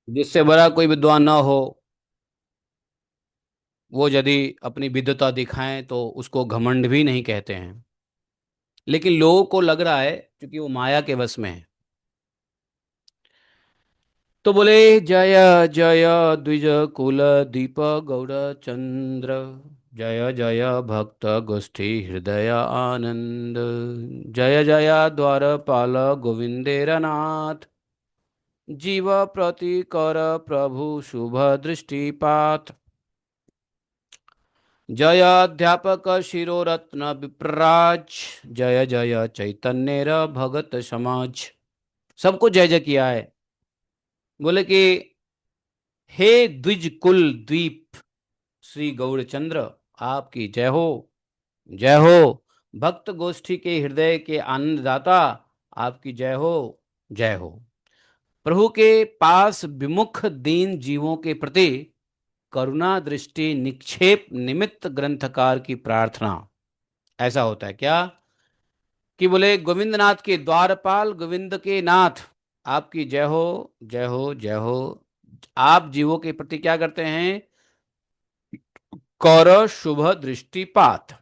जिससे बड़ा कोई विद्वान ना हो, वो यदि अपनी विद्वता दिखाएं तो उसको घमंड भी नहीं कहते हैं। लेकिन लोगों को लग रहा है क्योंकि वो माया के वश में है। तो बोले, जय जय द्विज कुल दीप गौड़ चंद्र, जय जय भक्त गोष्ठी हृदय आनंद, जय जय द्वारपाल गोविंदेरनाथ, जीव प्रति कर प्रभु शुभ दृष्टिपात, जय अध्यापक शिरोरत्न विप्राज, जय जय चैतन्य भगत समाज। सबको जय जय किया है। बोले कि हे द्विज कुल द्वीप श्री गौड़चंद्र, आपकी जय हो, जय हो। भक्त गोष्ठी के हृदय के आनंददाता, आपकी जय हो, जय हो। प्रभु के पास विमुख दीन जीवों के प्रति करुणा दृष्टि निक्षेप निमित्त ग्रंथकार की प्रार्थना। ऐसा होता है क्या कि बोले गोविंद नाथ के द्वारपाल गोविंद के नाथ, आपकी जय हो, जय हो, जय हो। आप जीवों के प्रति क्या करते हैं? कर शुभ दृष्टिपात।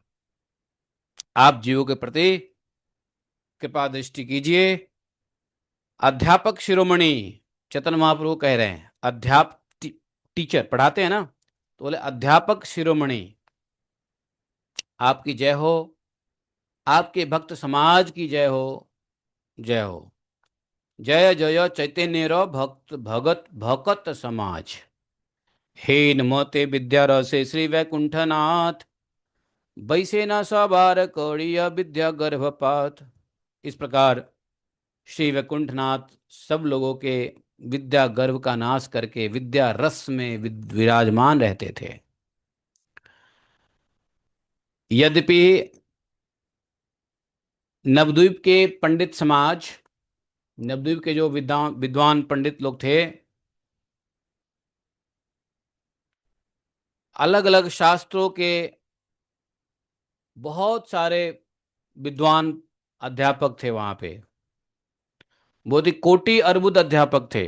आप जीवों के प्रति कृपा दृष्टि कीजिए। अध्यापक शिरोमणि चेतन महाप्रभु कह रहे हैं, टीचर पढ़ाते हैं ना, तो बोले अध्यापक शिरोमणि, आपकी जय हो। आपके भक्त समाज की जय हो, जय हो। जय जय चैतन्य भक्त भगत भकत समाज, हे नमोते विद्या रसे श्री वैकुंठनाथ, वैसे न सवार कौड़िय विद्या गर्भपात। इस प्रकार श्री वैकुंठनाथ सब लोगों के विद्या गर्भ का नाश करके विद्या रस में विराजमान रहते थे। यद्यपि नवद्वीप के पंडित समाज, नवद्वीप के जो विद्वान पंडित लोग थे, अलग अलग शास्त्रों के बहुत सारे विद्वान अध्यापक थे वहां पे। बहुत ही कोटि अर्बुद अध्यापक थे,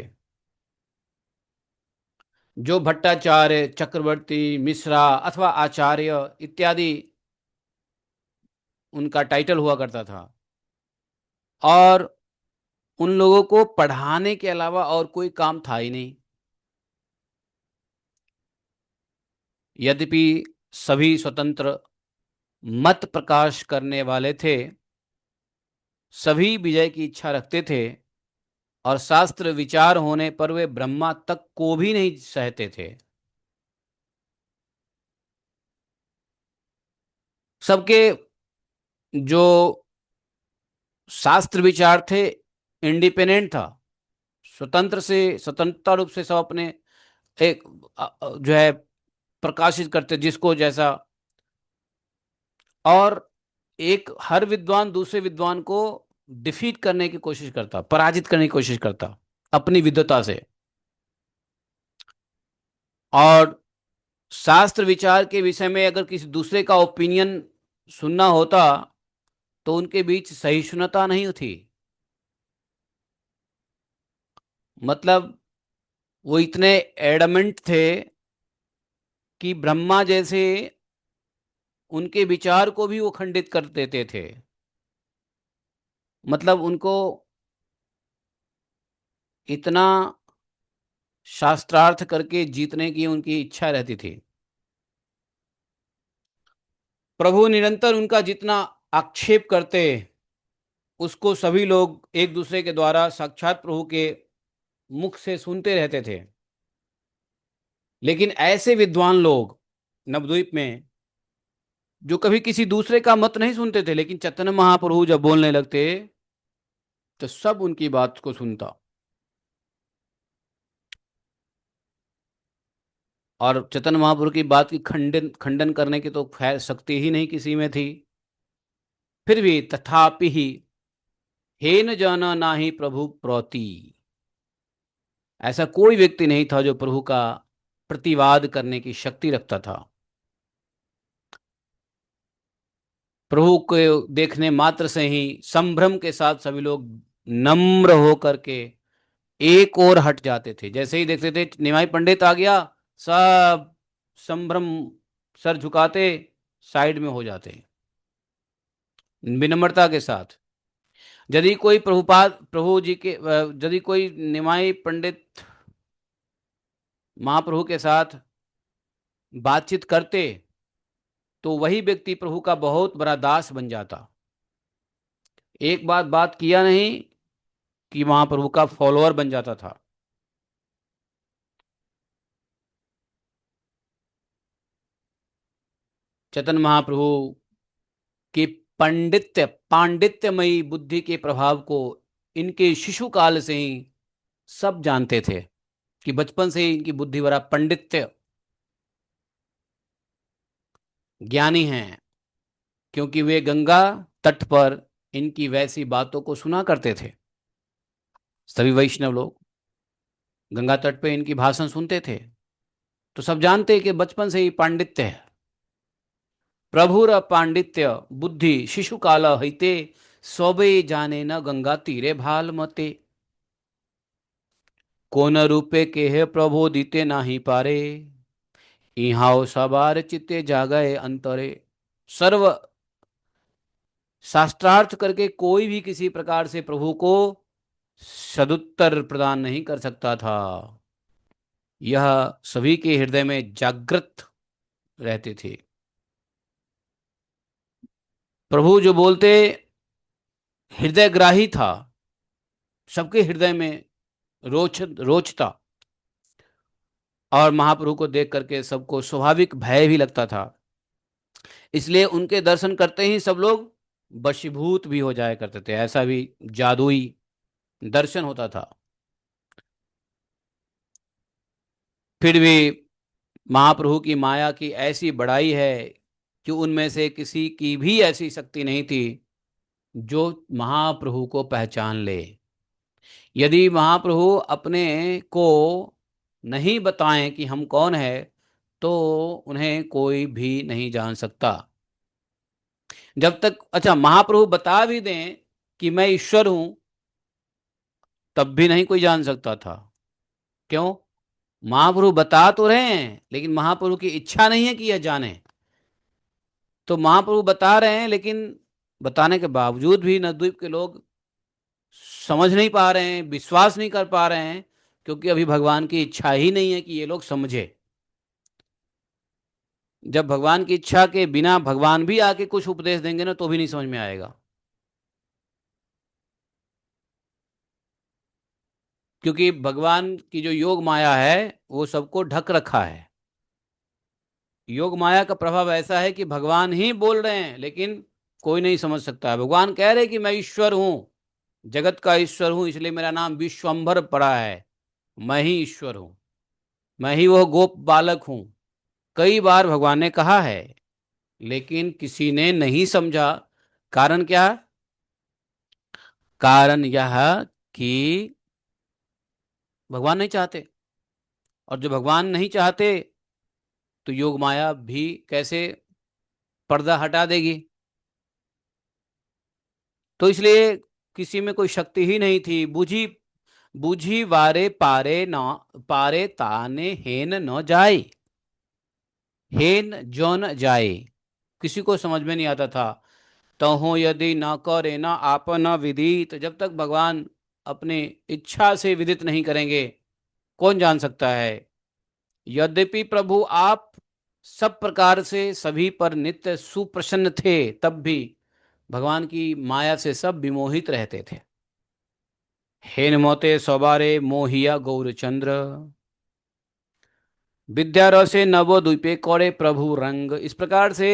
जो भट्टाचार्य, चक्रवर्ती, मिश्रा अथवा आचार्य इत्यादि उनका टाइटल हुआ करता था। और उन लोगों को पढ़ाने के अलावा और कोई काम था ही नहीं। यद्यपि सभी स्वतंत्र मत प्रकाश करने वाले थे, सभी विजय की इच्छा रखते थे, और शास्त्र विचार होने पर वे ब्रह्मा तक को भी नहीं सहते थे। सबके जो शास्त्र विचार थे इंडिपेंडेंट था, स्वतंत्रता रूप से सब अपने एक जो है प्रकाशित करते जिसको जैसा। और एक हर विद्वान दूसरे विद्वान को डिफीट करने की कोशिश करता, पराजित करने की कोशिश करता अपनी विद्वता से। और शास्त्र विचार के विषय में अगर किसी दूसरे का ओपिनियन सुनना होता तो उनके बीच सहिष्णुता नहीं थी। मतलब वो इतने एडमेंट थे कि ब्रह्मा जैसे उनके विचार को भी वो खंडित कर देते थे। मतलब उनको इतना शास्त्रार्थ करके जीतने की उनकी इच्छा रहती थी। प्रभु निरंतर उनका जितना आक्षेप करते, उसको सभी लोग एक दूसरे के द्वारा साक्षात प्रभु के मुख से सुनते रहते थे। लेकिन ऐसे विद्वान लोग नवद्वीप में जो कभी किसी दूसरे का मत नहीं सुनते थे, लेकिन चैतन्य महाप्रभु जब बोलने लगते तो सब उनकी बात को सुनता। और चैतन्य महाप्रभु की बात की खंडन खंडन करने की तो खैर शक्ति ही नहीं किसी में थी। फिर भी तथापि ही हेन जाना नाही प्रभु प्रौति, ऐसा कोई व्यक्ति नहीं था जो प्रभु का प्रतिवाद करने की शक्ति रखता था। प्रभु को देखने मात्र से ही संभ्रम के साथ सभी लोग नम्र होकर के एक और हट जाते थे। जैसे ही देखते थे निमाई पंडित आ गया, सब संभ्रम, सर झुकाते, साइड में हो जाते विनम्रता के साथ। यदि कोई प्रभुपाद प्रभु जी के यदि कोई निमाई पंडित महाप्रभु के साथ बातचीत करते तो वही व्यक्ति प्रभु का बहुत बड़ा दास बन जाता। एक बात किया नहीं कि महाप्रभु का फॉलोअर बन जाता था। चैतन्य महाप्रभु की पांडित्यमयी बुद्धि के प्रभाव को इनके शिशु काल से ही सब जानते थे कि बचपन से ही इनकी बुद्धि बड़ा पंडित्य, ज्ञानी हैं, क्योंकि वे गंगा तट पर इनकी वैसी बातों को सुना करते थे। सभी वैष्णव लोग गंगा तट पे इनकी भाषण सुनते थे, तो सब जानते कि बचपन से ही पांडित्य है। प्रभुर पांडित्य बुद्धि शिशु काल हईते, सोबे जाने न गंगा तीरे भाल मते। कोन रूपे के है प्रभु दीते नाही पारे, इहाओ सबार चित्ते जागए अंतरे। सर्व शास्त्रार्थ करके कोई भी किसी प्रकार से प्रभु को सदुत्तर प्रदान नहीं कर सकता था। यह सभी के हृदय में जागृत रहते थे। प्रभु जो बोलते हृदयग्राही था, सबके हृदय में रोचता, और महाप्रभु को देख करके सबको स्वाभाविक भय भी लगता था। इसलिए उनके दर्शन करते ही सब लोग वशीभूत भी हो जाया करते थे। ऐसा भी जादुई दर्शन होता था। फिर भी महाप्रभु की माया की ऐसी बड़ाई है कि उनमें से किसी की भी ऐसी शक्ति नहीं थी जो महाप्रभु को पहचान ले। यदि महाप्रभु अपने को नहीं बताएं कि हम कौन है, तो उन्हें कोई भी नहीं जान सकता। जब तक अच्छा महाप्रभु बता भी दें कि मैं ईश्वर हूं, तब भी नहीं कोई जान सकता था। क्यों? महाप्रभु बता तो रहे हैं, लेकिन महाप्रभु की इच्छा नहीं है कि यह जाने। तो महाप्रभु बता रहे हैं, लेकिन बताने के बावजूद भी नवद्वीप के लोग समझ नहीं पा रहे हैं, विश्वास नहीं कर पा रहे हैं, क्योंकि अभी भगवान की इच्छा ही नहीं है कि ये लोग समझे। जब भगवान की इच्छा के बिना भगवान भी आके कुछ उपदेश देंगे ना, तो भी नहीं समझ में आएगा। क्योंकि भगवान की जो योग माया है वो सबको ढक रखा है। योग माया का प्रभाव ऐसा है कि भगवान ही बोल रहे हैं, लेकिन कोई नहीं समझ सकता है। भगवान कह रहे हैं कि मैं ईश्वर हूं, जगत का ईश्वर हूं, इसलिए मेरा नाम विश्वंभर पड़ा है। मैं ही ईश्वर हूं, मैं ही वह गोप बालक हूं। कई बार भगवान ने कहा है, लेकिन किसी ने नहीं समझा। कारण क्या? कारण यह कि भगवान नहीं चाहते, और जो भगवान नहीं चाहते तो योग माया भी कैसे पर्दा हटा देगी। तो इसलिए किसी में कोई शक्ति ही नहीं थी। बूझी बूझी वारे पारे न पारे ताने हेन न जाए, हेन जौन जाए, किसी को समझ में नहीं आता था। तहो यदि न करे न आप न विदित, जब तक भगवान अपनी इच्छा से विदित नहीं करेंगे, कौन जान सकता है। यद्यपि प्रभु आप सब प्रकार से सभी पर नित्य सुप्रसन्न थे, तब भी भगवान की माया से सब विमोहित रहते थे। हेन मोते सवारे मोहिया गौरचंद्र, विद्यारसे नवद्वीपे करे प्रभु रंग। इस प्रकार से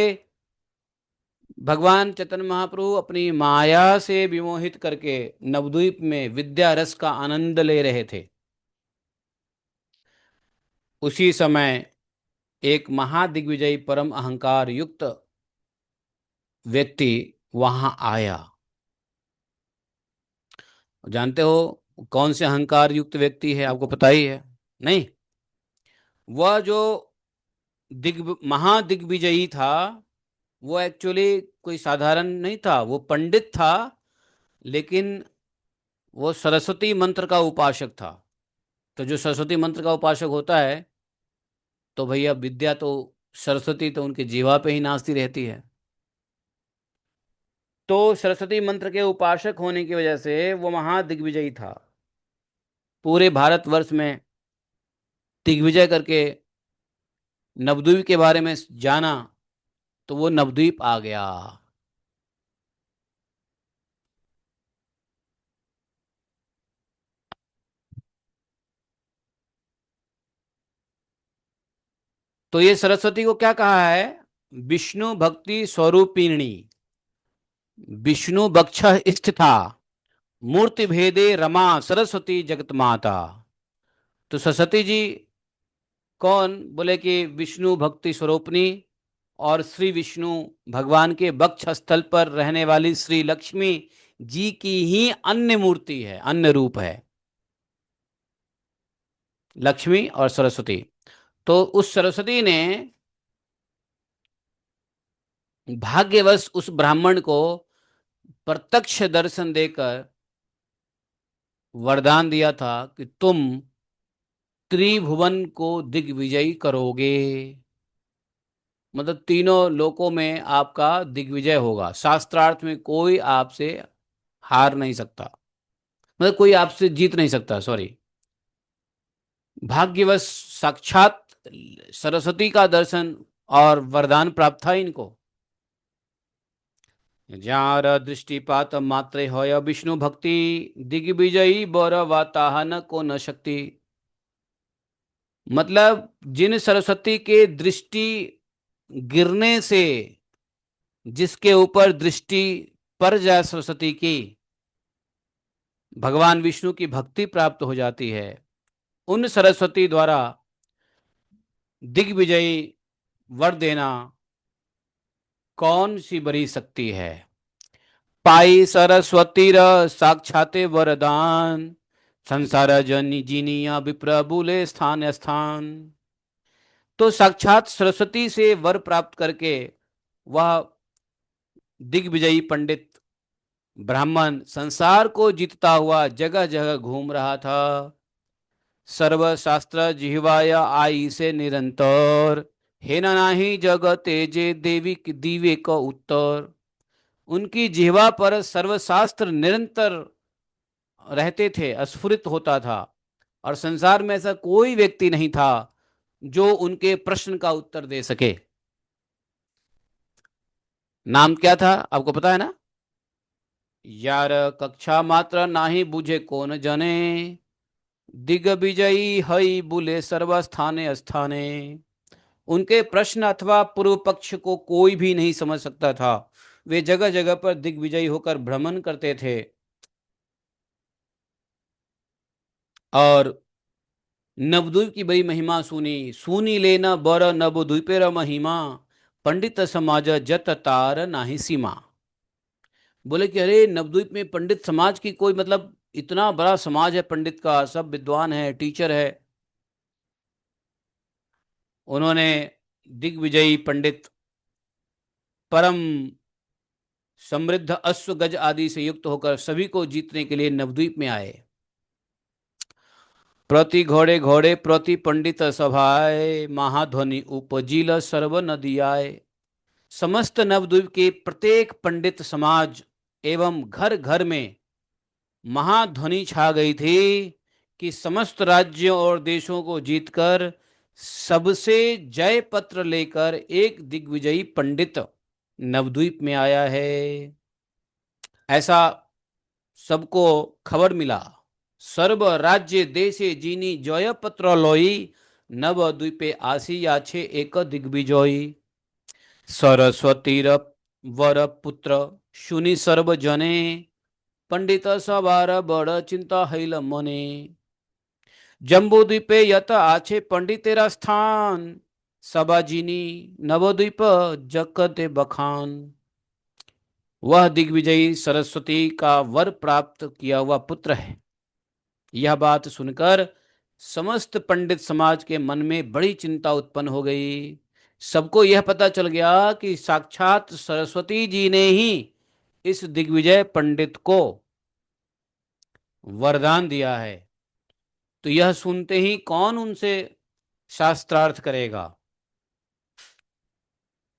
भगवान चैतन्य महाप्रभु अपनी माया से विमोहित करके नवद्वीप में विद्या रस का आनंद ले रहे थे। उसी समय एक महादिग्विजयी परम अहंकार युक्त व्यक्ति वहां आया। जानते हो कौन से अहंकार युक्त व्यक्ति है? आपको पता ही है नहीं? वह जो महादिग्विजयी था, वो एक्चुअली कोई साधारण नहीं था। वो पंडित था, लेकिन वो सरस्वती मंत्र का उपासक था। तो जो सरस्वती मंत्र का उपासक होता है, तो भैया विद्या तो, सरस्वती तो उनके जीवा पे ही नाचती रहती है। तो सरस्वती मंत्र के उपासक होने की वजह से वो महादिग्विजयी था। पूरे भारतवर्ष में दिग्विजय करके नवद्वीप के बारे में जाना, तो वो नवद्वीप आ गया। तो ये सरस्वती को क्या कहा है? विष्णु भक्ति स्वरूपिणी, विष्णु बक्ष स्थिता, मूर्ति भेदे रमा सरस्वती जगत माता। तो सरस्वती जी कौन? बोले कि विष्णु भक्ति स्वरूपिणी, और श्री विष्णु भगवान के वक्ष स्थल पर रहने वाली श्री लक्ष्मी जी की ही अन्य मूर्ति है, अन्य रूप है, लक्ष्मी और सरस्वती। तो उस सरस्वती ने भाग्यवश उस ब्राह्मण को प्रत्यक्ष दर्शन देकर वरदान दिया था कि तुम त्रिभुवन को दिग्विजयी करोगे। मतलब तीनों लोकों में आपका दिग्विजय होगा, शास्त्रार्थ में कोई आपसे हार नहीं सकता, मतलब कोई आपसे जीत नहीं सकता, सॉरी। भाग्यवश साक्षात सरस्वती का दर्शन और वरदान प्राप्त था इनको। जार दृष्टिपात मात्रे होय विष्णु भक्ति, दिग्विजयी बर वाताह न को न शक्ति। मतलब जिन सरस्वती के दृष्टि गिरने से, जिसके ऊपर दृष्टि पड़ जाए सरस्वती की, भगवान विष्णु की भक्ति प्राप्त हो जाती है। उन सरस्वती द्वारा दिग्विजयी वर देना कौन सी बड़ी शक्ति है? पाई सरस्वतीर साक्षाते वरदान, संसार जनी जीनिया विप्र बुले स्थान स्थान। तो साक्षात सरस्वती से वर प्राप्त करके वह दिग्विजयी पंडित ब्राह्मण संसार को जीतता हुआ जगह जगह घूम रहा था। सर्वशास्त्र जिह्वाया आई से निरंतर, हे नाही जग तेजे देवी दीवे का उत्तर। उनकी जिह्वा पर सर्वशास्त्र निरंतर रहते थे, स्फुरित होता था, और संसार में ऐसा कोई व्यक्ति नहीं था जो उनके प्रश्न का उत्तर दे सके। नाम क्या था आपको पता है ना? यार कक्षा मात्र नाही बुझे कौन जने, दिग्विजयी हई बुले सर्वस्थाने स्थाने। उनके प्रश्न अथवा पूर्व पक्ष को कोई भी नहीं समझ सकता था। वे जगह जगह पर दिग्विजयी होकर भ्रमण करते थे और नवद्वीप की बड़ी महिमा सुनी। सुनी लेना बर नवद्वीपेर महिमा, पंडित समाज जत तार नाही सीमा। बोले कि अरे नवद्वीप में पंडित समाज की कोई, मतलब इतना बड़ा समाज है पंडित का, सब विद्वान है, टीचर है। उन्होंने दिग्विजयी पंडित परम समृद्ध अश्व गज आदि से युक्त होकर सभी को जीतने के लिए नवद्वीप में आए। प्रति घोड़े घोड़े प्रति पंडित सभाए, महाध्वनि उपजिल सर्व नदियाए। समस्त नवद्वीप के प्रत्येक पंडित समाज एवं घर घर में महाध्वनि छा गई थी कि समस्त राज्यों और देशों को जीतकर सबसे जय पत्र लेकर एक दिग्विजयी पंडित नवद्वीप में आया है। ऐसा सबको खबर मिला। सर्व राज्य देशे जीनी जय पत्र लोई, नवद्वीपे आसी याछे एक दिग्विजयी। सरस्वतीर वर पुत्र सुनि सर्व जने, पंडित सवार बड़ चिंता हैल मने। जम्बूद्वीपे यत आछे पंडितेरा स्थान, सबाजिनी नवद्वीप जगते बखान। वह दिग्विजयी सरस्वती का वर प्राप्त किया हुआ पुत्र है। यह बात सुनकर समस्त पंडित समाज के मन में बड़ी चिंता उत्पन्न हो गई। सबको यह पता चल गया कि साक्षात सरस्वती जी ने ही इस दिग्विजय पंडित को वरदान दिया है। तो यह सुनते ही कौन उनसे शास्त्रार्थ करेगा।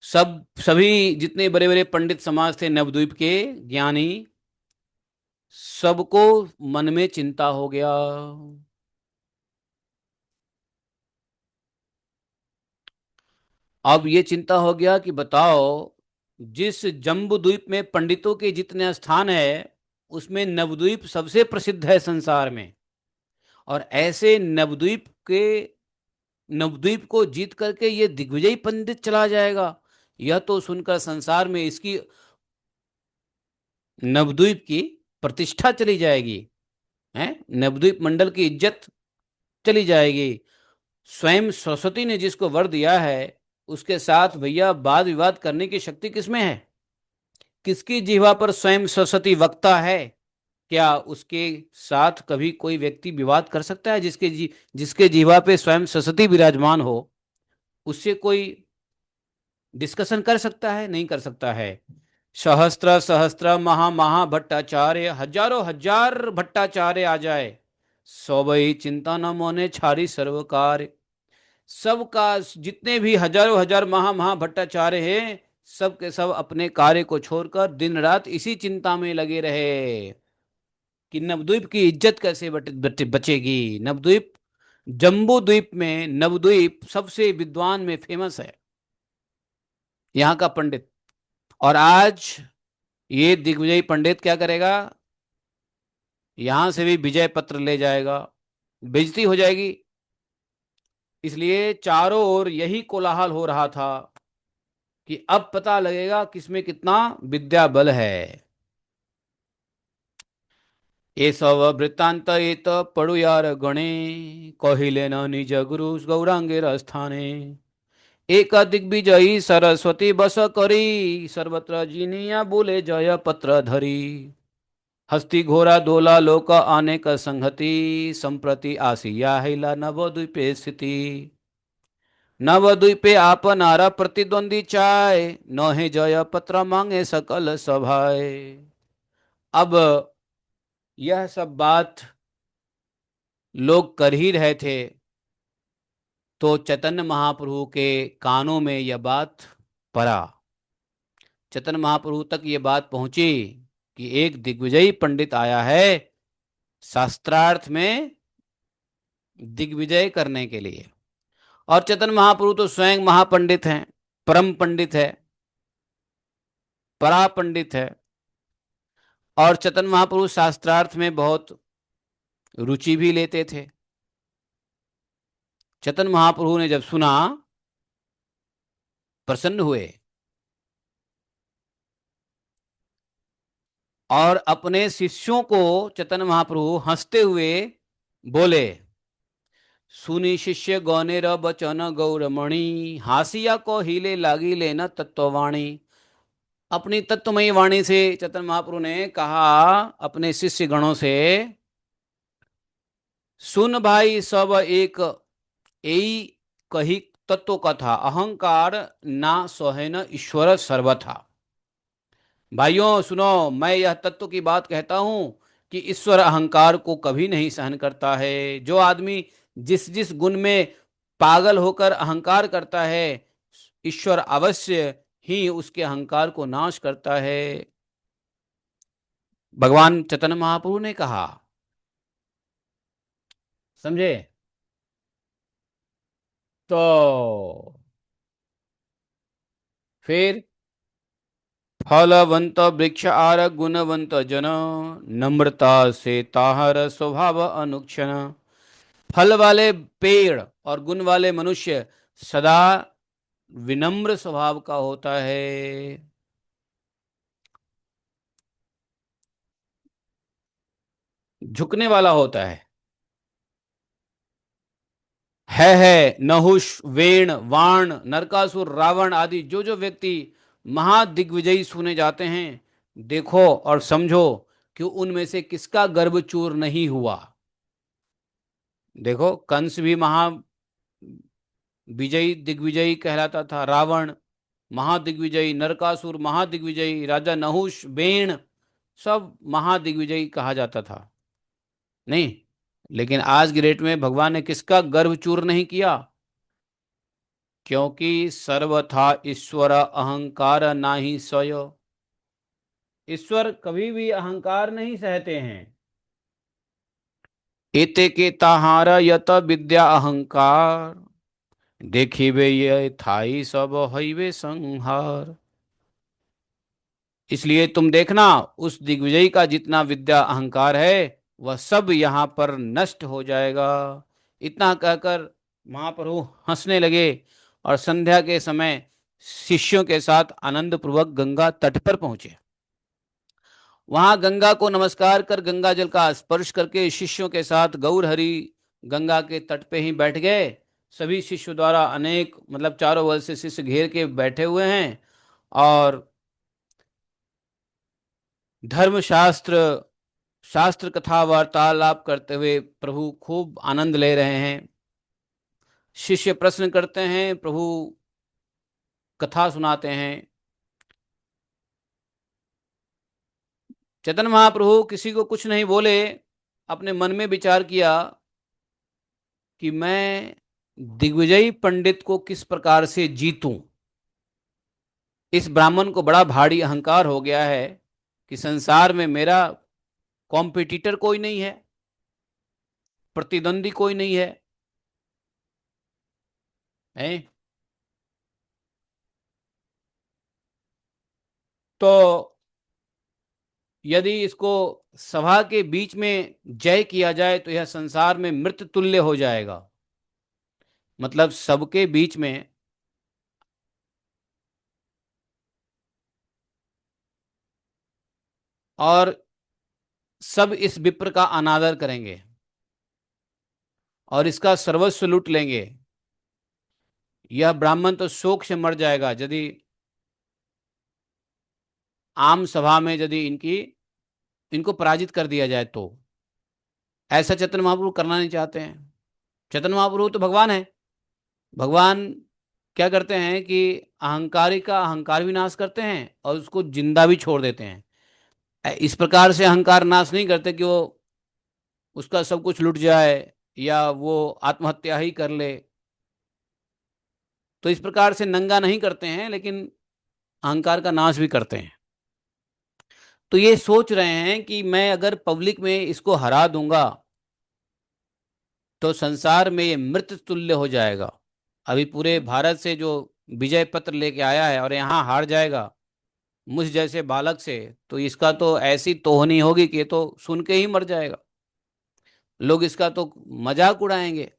सभी जितने बड़े बड़े पंडित समाज थे नवद्वीप के ज्ञानी, सबको मन में चिंता हो गया। अब ये चिंता हो गया कि बताओ, जिस जम्बू द्वीप में पंडितों के जितने स्थान है, उसमें नवद्वीप सबसे प्रसिद्ध है संसार में। और ऐसे नवद्वीप को जीत करके ये दिग्विजयी पंडित चला जाएगा। यह तो सुनकर संसार में इसकी, नवद्वीप की प्रतिष्ठा चली जाएगी, है नवद्वीप मंडल की इज्जत चली जाएगी। स्वयं सरस्वती ने जिसको वर दिया है, उसके साथ भैया वाद विवाद करने की शक्ति किसमें है? किसकी जिह्वा पर स्वयं सरस्वती वक्ता है? क्या उसके साथ कभी कोई व्यक्ति विवाद कर सकता है? जिसके जिह्वा पे स्वयं सरस्वती विराजमान हो, उससे कोई डिस्कशन कर सकता है? नहीं कर सकता है। सहस्त्र सहस्त्र महा महा भट्टाचार्य, हजारों हजार भट्टाचार्य आ जाए, सो भाई चिंता न मोने छारी सर्व कार्य। सबका, जितने भी हजारों हजार महा महा भट्टाचार्य हैं, सब के सब अपने कार्य को छोड़कर दिन रात इसी चिंता में लगे रहे कि नवद्वीप की इज्जत कैसे बचेगी। नवद्वीप, जम्बू द्वीप में नवद्वीप सबसे विद्वान में फेमस है, यहाँ का पंडित। और आज ये दिग्विजयी पंडित क्या करेगा? यहां से भी विजय पत्र ले जाएगा, बेइज्जती हो जाएगी। इसलिए चारों ओर यही कोलाहल हो रहा था कि अब पता लगेगा किसमें कितना विद्या बल है। ये सब वृत्तांत एत पड़ुयार गणे, कहिले न निज गुरु गौरांगेर स्थाने। एक दिग्विजयी सरस्वती बस करी, सर्वत्र जिनिया बोले जय पत्र धरी। हस्ती घोरा दोला लोक अनेक संहति, संप्रति आसिया हिला नवद्वीपे स्थिति। नवद्वीपे आप नारा प्रतिद्वंदी चाय, नहे जय पत्र मांगे सकल सभाए। अब यह सब बात लोग कर ही रहे थे, तो चैतन्य महाप्रभु के कानों में यह बात पड़ा। चैतन्य महाप्रभु तक ये बात पहुंची कि एक दिग्विजयी पंडित आया है शास्त्रार्थ में दिग्विजय करने के लिए। और चैतन्य महाप्रभु तो स्वयं महापंडित हैं, परम पंडित है, परा पंडित है। और चैतन्य महाप्रभु शास्त्रार्थ में बहुत रुचि भी लेते थे। चैतन्य महाप्रभु ने जब सुना, प्रसन्न हुए और अपने शिष्यों को चैतन्य महाप्रभु हंसते हुए बोले, सुनी शिष्य गौनेर बचन गौरमणि, हासिया को हिले लागी लेना तत्ववाणी। अपनी तत्वमयी वाणी से चैतन्य महाप्रभु ने कहा अपने शिष्य गणों से, सुन भाई सब एक यही कही तत्व कथा, अहंकार ना सोहे न ईश्वर सर्वथा। भाइयों सुनो, मैं यह तत्व की बात कहता हूं कि ईश्वर अहंकार को कभी नहीं सहन करता है। जो आदमी जिस जिस गुण में पागल होकर अहंकार करता है, ईश्वर अवश्य ही उसके अहंकार को नाश करता है। भगवान चैतन्य महाप्रभु ने कहा, समझे? तो फिर फलवंत वृक्ष आर गुणवंत जन, नम्रता से ताहर स्वभाव अनुक्षण। फल वाले पेड़ और गुण वाले मनुष्य सदा विनम्र स्वभाव का होता है। झुकने वाला होता है। नहुष, वेण, वाण, नरकासुर, रावण आदि जो जो व्यक्ति महादिग्विजयी सुने जाते हैं, देखो और समझो कि उनमें से किसका गर्भ चूर नहीं हुआ। देखो, कंस भी महा विजयी दिग्विजयी कहलाता था, रावण महादिग्विजयी, नरकासुर महादिग्विजयी, राजा नहुष, बेण सब महादिग्विजयी कहा जाता था। नहीं, लेकिन आज की डेट में भगवान ने किसका गर्भ चूर नहीं किया? क्योंकि सर्वथा ईश्वर अहंकार नाही सय। ईश्वर कभी भी अहंकार नहीं सहते हैं। एते के ताहार यत विद्या अहंकार, देखिबे ये थाई सब हईवे संहार। इसलिए तुम देखना, उस दिग्विजयी का जितना विद्या अहंकार है वह सब यहाँ पर नष्ट हो जाएगा। इतना कहकर महाप्रभु हंसने लगे और संध्या के समय शिष्यों के साथ आनंद पूर्वक गंगा तट पर पहुंचे। वहां गंगा को नमस्कार कर गंगा जल का स्पर्श करके शिष्यों के साथ गौर हरि गंगा के तट पे ही बैठ गए। सभी शिष्यों द्वारा अनेक मतलब चारों ओर से शिष्य घेर के बैठे हुए हैं और धर्मशास्त्र शास्त्र कथा वार्तालाप करते हुए प्रभु खूब आनंद ले रहे हैं। शिष्य प्रश्न करते हैं, प्रभु कथा सुनाते हैं। चैतन्य महाप्रभु किसी को कुछ नहीं बोले, अपने मन में विचार किया कि मैं दिग्विजयी पंडित को किस प्रकार से जीतूं। इस ब्राह्मण को बड़ा भारी अहंकार हो गया है कि संसार में मेरा कॉम्पिटिटर कोई नहीं है, प्रतिद्वंदी कोई नहीं है, है? तो यदि इसको सभा के बीच में जय किया जाए तो यह संसार में मृत तुल्य हो जाएगा। मतलब सबके बीच में। और सब इस विप्र का अनादर करेंगे और इसका सर्वस्व लूट लेंगे। यह ब्राह्मण तो शोक से मर जाएगा यदि आम सभा में यदि इनको पराजित कर दिया जाए तो। ऐसा चैतन्य महाप्रभु करना नहीं चाहते हैं। चैतन्य महाप्रभु तो भगवान है। भगवान क्या करते हैं कि अहंकारी का अहंकार भी नाश करते हैं और उसको जिंदा भी छोड़ देते हैं। इस प्रकार से अहंकार नाश नहीं करते कि वो उसका सब कुछ लुट जाए या वो आत्महत्या ही कर ले। तो इस प्रकार से नंगा नहीं करते हैं, लेकिन अहंकार का नाश भी करते हैं। तो ये सोच रहे हैं कि मैं अगर पब्लिक में इसको हरा दूंगा तो संसार में ये मृत तुल्य हो जाएगा। अभी पूरे भारत से जो विजय पत्र लेके आया है और यहाँ हार जाएगा मुझ जैसे बालक से, तो इसका तो ऐसी तोहनी होगी कि ये तो सुन के ही मर जाएगा। लोग इसका तो मजाक उड़ाएंगे।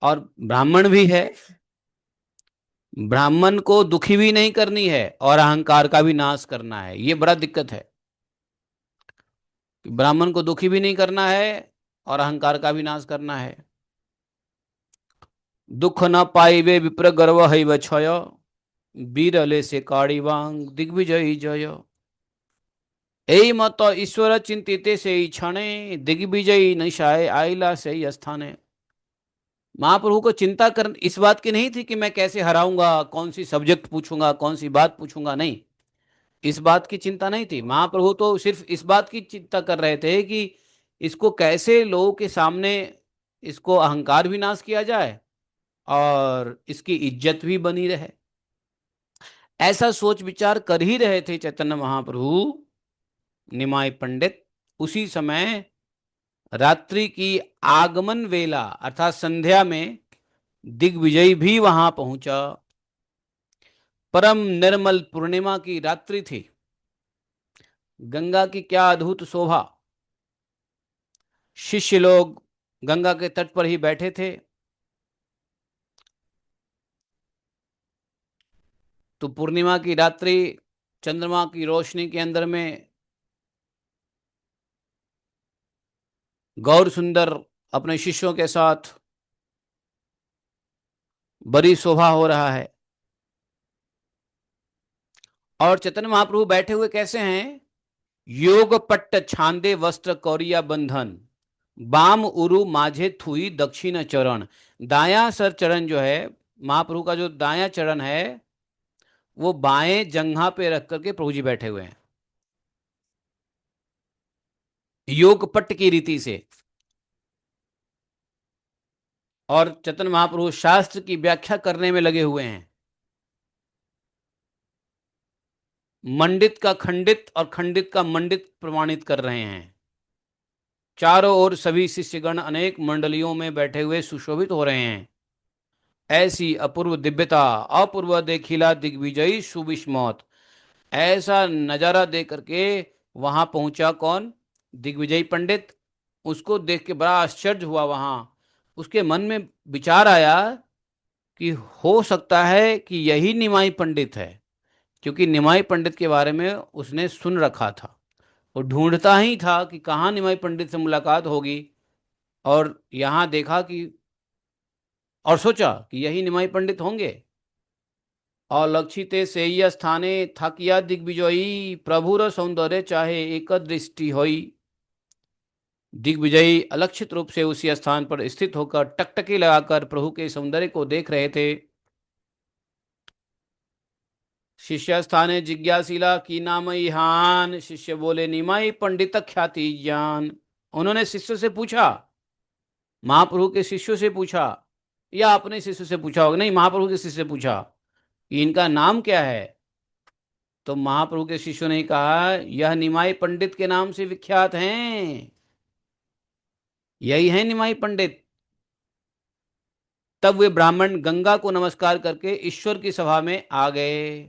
और ब्राह्मण भी है, ब्राह्मण को दुखी भी नहीं करनी है और अहंकार का भी नाश करना है। ये बड़ा दिक्कत है कि ब्राह्मण को दुखी भी नहीं करना है और अहंकार का भी नाश करना है। दुख न पाइबे विप्र गर्व हैव क्षय, बीरले से काड़ीवांग दिग्विजयी जय। এই মত ईश्वर चिंतिते से क्षणे, दिग्विजयी निशाय आइला से ही स्थाने। महाप्रभु को चिंता कर इस बात की नहीं थी कि मैं कैसे हराऊंगा, कौन सी सब्जेक्ट पूछूंगा, कौन सी बात पूछूंगा। नहीं, इस बात की चिंता नहीं थी। महाप्रभु तो सिर्फ इस बात की चिंता कर रहे थे कि इसको कैसे लोगों के सामने इसको अहंकार भी नाश किया जाए और इसकी इज्जत भी बनी रहे। ऐसा सोच विचार कर ही रहे थे चैतन्य महाप्रभु निमाय पंडित। उसी समय रात्रि की आगमन वेला अर्थात संध्या में दिग्विजय भी वहां पहुंचा। परम निर्मल पूर्णिमा की रात्रि थी। गंगा की क्या अद्भुत शोभा। शिष्य लोग गंगा के तट पर ही बैठे थे। तो पूर्णिमा की रात्रि चंद्रमा की रोशनी के अंदर में गौर सुंदर अपने शिष्यों के साथ बड़ी शोभा हो रहा है। और चैतन्य महाप्रभु बैठे हुए कैसे हैं? योग पट्ट छांदे वस्त्र कौरिया बंधन, बाम उरु माझे थुई दक्षिण चरण। दाया सर चरण जो है, महाप्रभु का जो दाया चरण है वो बाएं जंघा पे रख करके प्रभु जी बैठे हुए हैं। योगपट की रीति से। और चैतन्य महाप्रभु शास्त्र की व्याख्या करने में लगे हुए हैं। मंडित का खंडित और खंडित का मंडित प्रमाणित कर रहे हैं। चारों ओर सभी शिष्यगण अनेक मंडलियों में बैठे हुए सुशोभित हो रहे हैं। ऐसी अपूर्व दिव्यता, अपूर्व देखिला दिग्विजयी सुविस्मौत, ऐसा नजारा देख करके वहां पहुंचा कौन? दिग्विजय पंडित। उसको देख के बड़ा आश्चर्य हुआ। वहां उसके मन में विचार आया कि हो सकता है कि यही निमाई पंडित है, क्योंकि निमाई पंडित के बारे में उसने सुन रखा था। वो ढूंढता ही था कि कहाँ निमाई पंडित से मुलाकात होगी, और यहाँ देखा कि, और सोचा कि यही निमाई पंडित होंगे। अलक्षिते सेय्य स्थाने थाकिया दिग्विजयी, प्रभुर सौंदर्य चाहे एक दृष्टि होई। दिग्विजयी अलक्षित रूप से उसी स्थान पर स्थित होकर टकटकी लगाकर प्रभु के सौंदर्य को देख रहे थे। शिष्य स्थाने जिज्ञासिला की नाम इहान, शिष्य बोले निमाई पंडित ख्याति ज्ञान। उन्होंने शिष्य से पूछा, महाप्रभु के शिष्यों से पूछा, या अपने शिष्य से पूछा होगा, नहीं, महाप्रभु के शिष्य से पूछा कि इनका नाम क्या है। तो महाप्रभु के शिष्यों ने कहा, यह निमाई पंडित के नाम से विख्यात हैं, यही है निमाई पंडित। तब वे ब्राह्मण गंगा को नमस्कार करके ईश्वर की सभा में आ गए।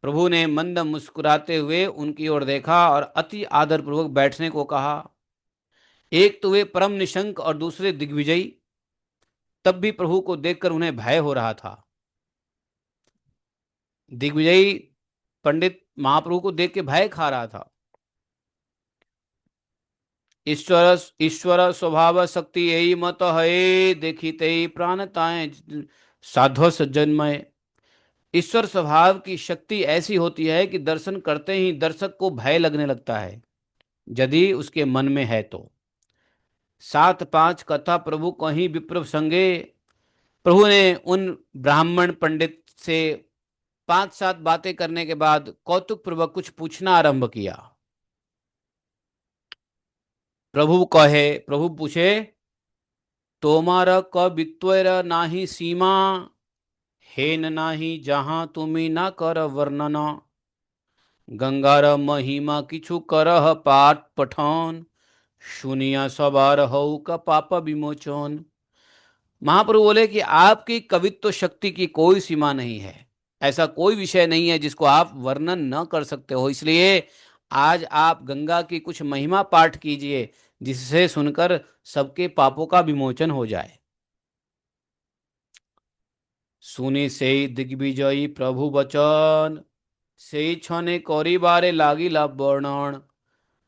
प्रभु ने मंद मुस्कुराते हुए उनकी ओर देखा और अति आदरपूर्वक बैठने को कहा। एक तो वे परम निशंक और दूसरे दिग्विजयी। तब भी प्रभु को देखकर उन्हें भय हो रहा था। दिग्विजयी पंडित महाप्रभु को देख के भय खा रहा था। ईश्वर ईश्वर स्वभाव शक्ति यही मत है, देखिते ही प्राणताएं साध्व सज्जनमय। ईश्वर स्वभाव की शक्ति ऐसी होती है कि दर्शन करते ही दर्शक को भय लगने लगता है, यदि उसके मन में है तो। सात पांच कथा प्रभु कहीं विप्र संगे। प्रभु ने उन ब्राह्मण पंडित से पांच सात बातें करने के बाद कौतुक पूर्वक कुछ पूछना आरंभ किया। प्रभु पूछे, तोमार क वित्वर नाही सीमा, हेन नाही जहां तुम्ही ना कर वर्णन। गंगार महिमा किछु करह पाठ पठन, सुनिया सवार हऊ का पाप विमोचन। महाप्रभु बोले कि आपकी कवित्व शक्ति की कोई सीमा नहीं है। ऐसा कोई विषय नहीं है जिसको आप वर्णन न कर सकते हो। इसलिए आज आप गंगा की कुछ महिमा पाठ कीजिए, जिससे सुनकर सबके पापों का विमोचन हो जाए। सुनी से दिग्विजयी प्रभु वचन, से क्षणे करिबारे लागिला वर्णन।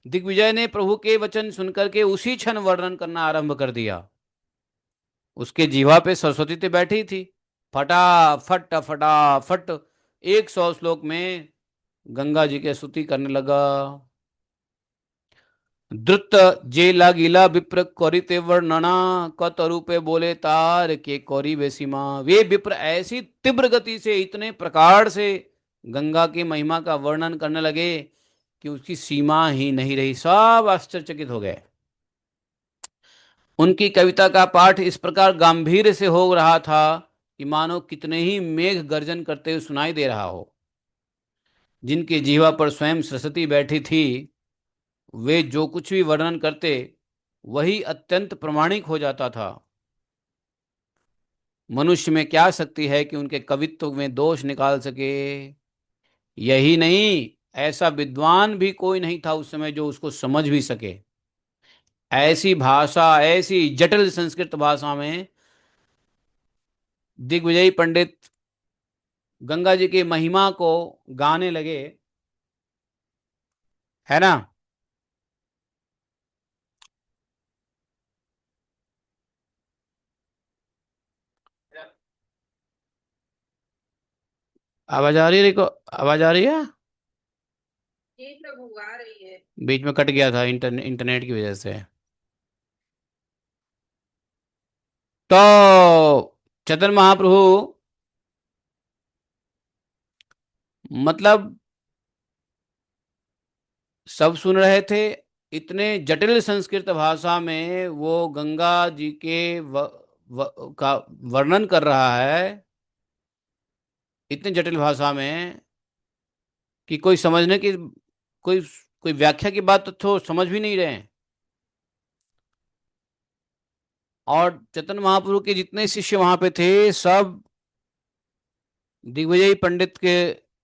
दिग्विजय ने प्रभु के वचन सुनकर के उसी क्षण वर्णन करना आरंभ कर दिया। उसके जीवा पे सरस्वती तो बैठी थी। फटाफट फटाफट 100 श्लोक में गंगा जी के स्तुति करने लगा। द्रुत जे लागिला विप्र करिते वर्णना, कत रूपे बोले तार के कौरी वे सीमा। वे विप्र ऐसी तीव्र गति से, इतने प्रकार से गंगा की महिमा का वर्णन करने लगे कि उसकी सीमा ही नहीं रही। सब आश्चर्यचकित हो गए। उनकी कविता का पाठ इस प्रकार गंभीर से हो रहा था कि मानो कितने ही मेघ गर्जन करते हुए सुनाई दे रहा हो। जिनके जीवा पर स्वयं सरस्वती बैठी थी, वे जो कुछ भी वर्णन करते वही अत्यंत प्रमाणिक हो जाता था। मनुष्य में क्या शक्ति है कि उनके कवित्व में दोष निकाल सके। यही नहीं, ऐसा विद्वान भी कोई नहीं था उस समय जो उसको समझ भी सके। ऐसी भाषा, ऐसी जटिल संस्कृत भाषा में दिग्विजयी पंडित गंगा जी की महिमा को गाने लगे, है ना। आवाज आ रही है? देखो, आवाज आ रही है। जी प्रभु, आ रही है। बीच में कट गया था इंटरनेट की वजह से। तो चैतन्य महाप्रभु, मतलब सब सुन रहे थे। इतने जटिल संस्कृत भाषा में वो गंगा जी के का वर्णन कर रहा है, इतनी जटिल भाषा में कि कोई समझने की, कोई कोई व्याख्या की बात तो समझ भी नहीं रहे हैं। और चैतन्य महाप्रभु के जितने शिष्य वहां पे थे, सब दिग्विजय पंडित के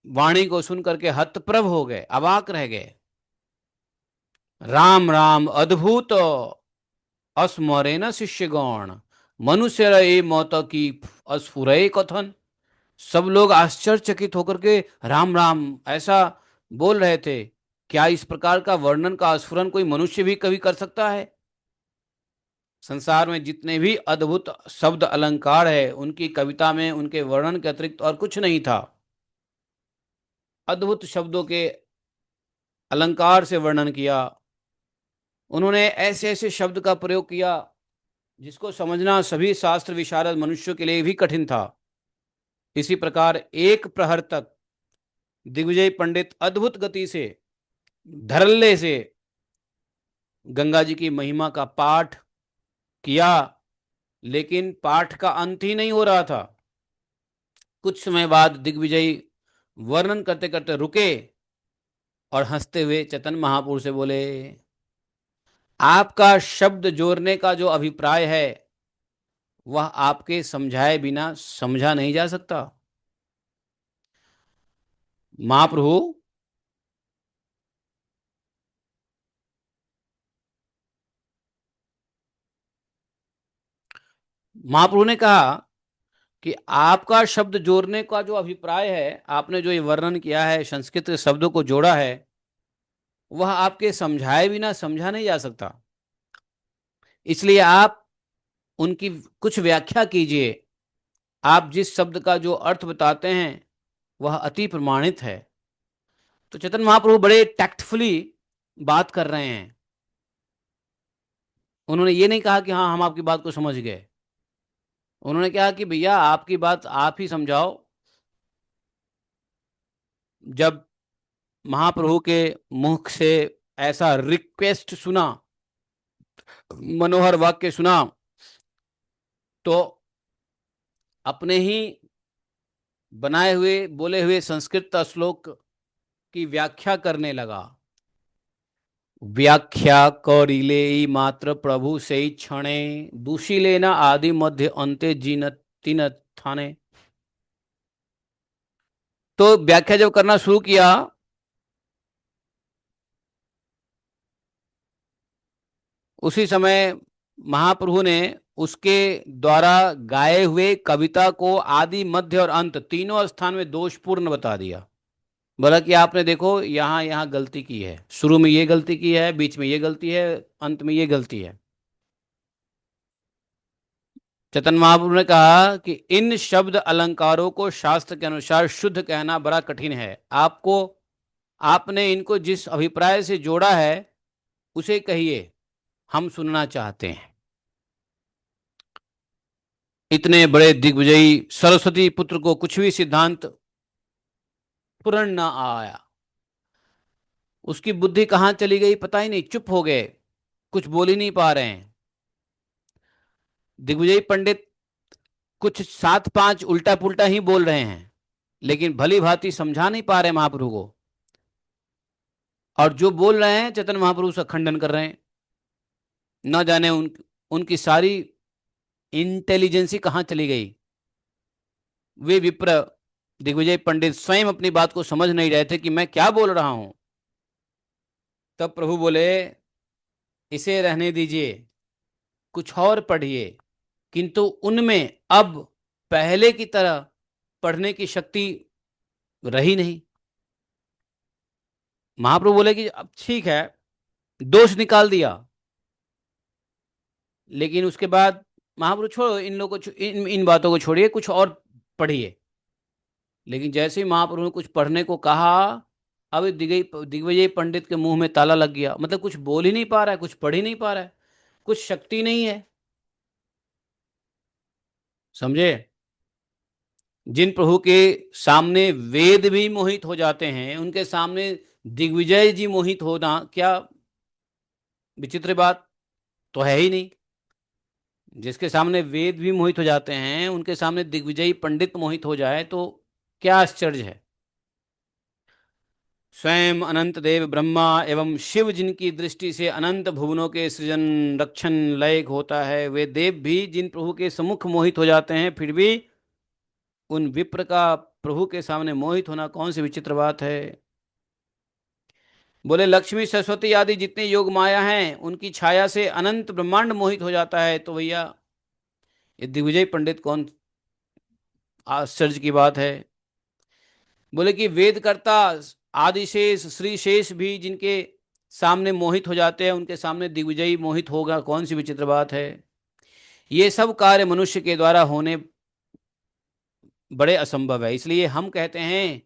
वाणी को सुन करके हतप्रभ हो गए, अवाक रह गए। राम राम अद्भुत अस्मरे न शिष्यगण, मनुष्य रहे मौत की अस्फुरे कथन। सब लोग आश्चर्यचकित होकर के राम राम ऐसा बोल रहे थे। क्या इस प्रकार का वर्णन का स्फुरन कोई मनुष्य भी कभी कर सकता है? संसार में जितने भी अद्भुत शब्द अलंकार है, उनकी कविता में उनके वर्णन के अतिरिक्त और कुछ नहीं था। अद्भुत शब्दों के अलंकार से वर्णन किया उन्होंने, ऐसे ऐसे शब्द का प्रयोग किया जिसको समझना सभी शास्त्र विशारद मनुष्यों के लिए भी कठिन था। इसी प्रकार एक प्रहर तक दिग्विजय पंडित अद्भुत गति से, धड़ल्ले से गंगा जी की महिमा का पाठ किया, लेकिन पाठ का अंत ही नहीं हो रहा था। कुछ समय बाद दिग्विजय वर्णन करते करते रुके और हंसते हुए चैतन्य महापुरुष से बोले, आपका शब्द जोड़ने का जो अभिप्राय है वह आपके समझाए बिना समझा नहीं जा सकता। महाप्रभु महाप्रभु ने कहा कि आपका शब्द जोड़ने का जो अभिप्राय है, आपने जो ये वर्णन किया है, संस्कृत के शब्दों को जोड़ा है, वह आपके समझाए बिना समझा नहीं जा सकता। इसलिए आप उनकी कुछ व्याख्या कीजिए। आप जिस शब्द का जो अर्थ बताते हैं वह अति प्रमाणित है। तो चैतन्य महाप्रभु बड़े टैक्टफुली बात कर रहे हैं। उन्होंने ये नहीं कहा कि हाँ हम आपकी बात को समझ गए। उन्होंने कहा कि भैया आपकी बात आप ही समझाओ। जब महाप्रभु के मुख से ऐसा रिक्वेस्ट सुना, मनोहर वाक्य सुना, तो अपने ही बनाए हुए बोले हुए संस्कृत श्लोक की व्याख्या करने लगा। व्याख्या करिले मात्र प्रभु से क्षणे, दूषिले न आदि मध्य अंत्य जिन तीन थाने। तो व्याख्या जब करना शुरू किया, उसी समय महाप्रभु ने उसके द्वारा गाए हुए कविता को आदि मध्य और अंत तीनों स्थान में दोषपूर्ण बता दिया। बोला कि आपने देखो यहाँ यहाँ गलती की है, शुरू में ये गलती की है, बीच में ये गलती है, अंत में ये गलती है। चैतन्य महाप्रभु ने कहा कि इन शब्द अलंकारों को शास्त्र के अनुसार शुद्ध कहना बड़ा कठिन है। आपको, आपने इनको जिस अभिप्राय से जोड़ा है उसे कहिए, हम सुनना चाहते हैं। इतने बड़े दिग्विजयी सरस्वती पुत्र को कुछ भी सिद्धांत पूर्ण न आया। उसकी बुद्धि कहाँ चली गई पता ही नहीं, चुप हो गए, कुछ बोल ही नहीं पा रहे हैं। दिग्विजयी पंडित कुछ सात पांच उल्टा पुल्टा ही बोल रहे हैं, लेकिन भली भांति समझा नहीं पा रहे महाप्रभु को। और जो बोल रहे हैं चैतन्य महाप्रभु उसका खंडन कर रहे हैं। न जाने उनकी सारी इंटेलिजेंसी कहाँ चली गई। वे विप्र दिग्विजय पंडित स्वयं अपनी बात को समझ नहीं रहे थे कि मैं क्या बोल रहा हूं। तब प्रभु बोले, इसे रहने दीजिए, कुछ और पढ़िए। किंतु उनमें अब पहले की तरह पढ़ने की शक्ति रही नहीं। महाप्रभु बोले कि अब ठीक है, दोष निकाल दिया, लेकिन उसके बाद महाप्रभु छोड़ो इन लोगों को, इन बातों को छोड़िए, कुछ और पढ़िए। लेकिन जैसे ही महाप्रभु ने कुछ पढ़ने को कहा, अब दिग्विजय पंडित के मुंह में ताला लग गया। मतलब कुछ बोल ही नहीं पा रहा है, कुछ पढ़ ही नहीं पा रहा है, कुछ शक्ति नहीं है। समझे? जिन प्रभु के सामने वेद भी मोहित हो जाते हैं, उनके सामने दिग्विजय जी मोहित होना क्या विचित्र बात तो है ही नहीं। जिसके सामने वेद भी मोहित हो जाते हैं, उनके सामने दिग्विजयी पंडित मोहित हो जाए तो क्या आश्चर्य है। स्वयं अनंत देव ब्रह्मा एवं शिव जिनकी दृष्टि से अनंत भुवनों के सृजन रक्षण लय होता है, वे देव भी जिन प्रभु के सम्मुख मोहित हो जाते हैं, फिर भी उन विप्र का प्रभु के सामने मोहित होना कौन सी विचित्र बात है। बोले लक्ष्मी सरस्वती आदि जितने योग माया हैं, उनकी छाया से अनंत ब्रह्मांड मोहित हो जाता है, तो भैया ये दिग्विजय पंडित कौन आश्चर्य की बात है। बोले कि वेद कर्ता आदिशेष श्री शेष भी जिनके सामने मोहित हो जाते हैं, उनके सामने दिग्विजयी मोहित होगा कौन सी विचित्र बात है। ये सब कार्य मनुष्य के द्वारा होने बड़े असंभव है, इसलिए हम कहते हैं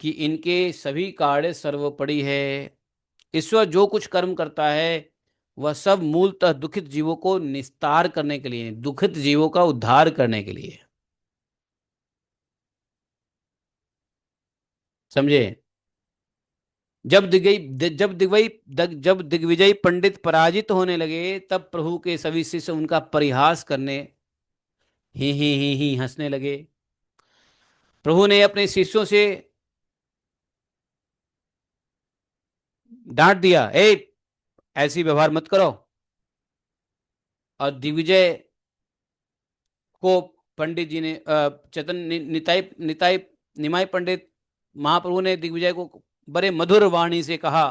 कि इनके सभी कार्य सर्वोपरि है। ईश्वर जो कुछ कर्म करता है वह सब मूलतः दुखित जीवों को निस्तार करने के लिए, दुखित जीवों का उद्धार करने के लिए। समझे। जब दिग्विजय पंडित पराजित होने लगे, तब प्रभु के सभी शिष्य उनका परिहास करने ही हंसने लगे। प्रभु ने अपने शिष्यों से डांट दिया, ऐसी व्यवहार मत करो। और दिग्विजय को पंडित जी ने चैतन्य निताई निताई निमाई पंडित महाप्रभु ने दिग्विजय को बड़े मधुर वाणी से कहा,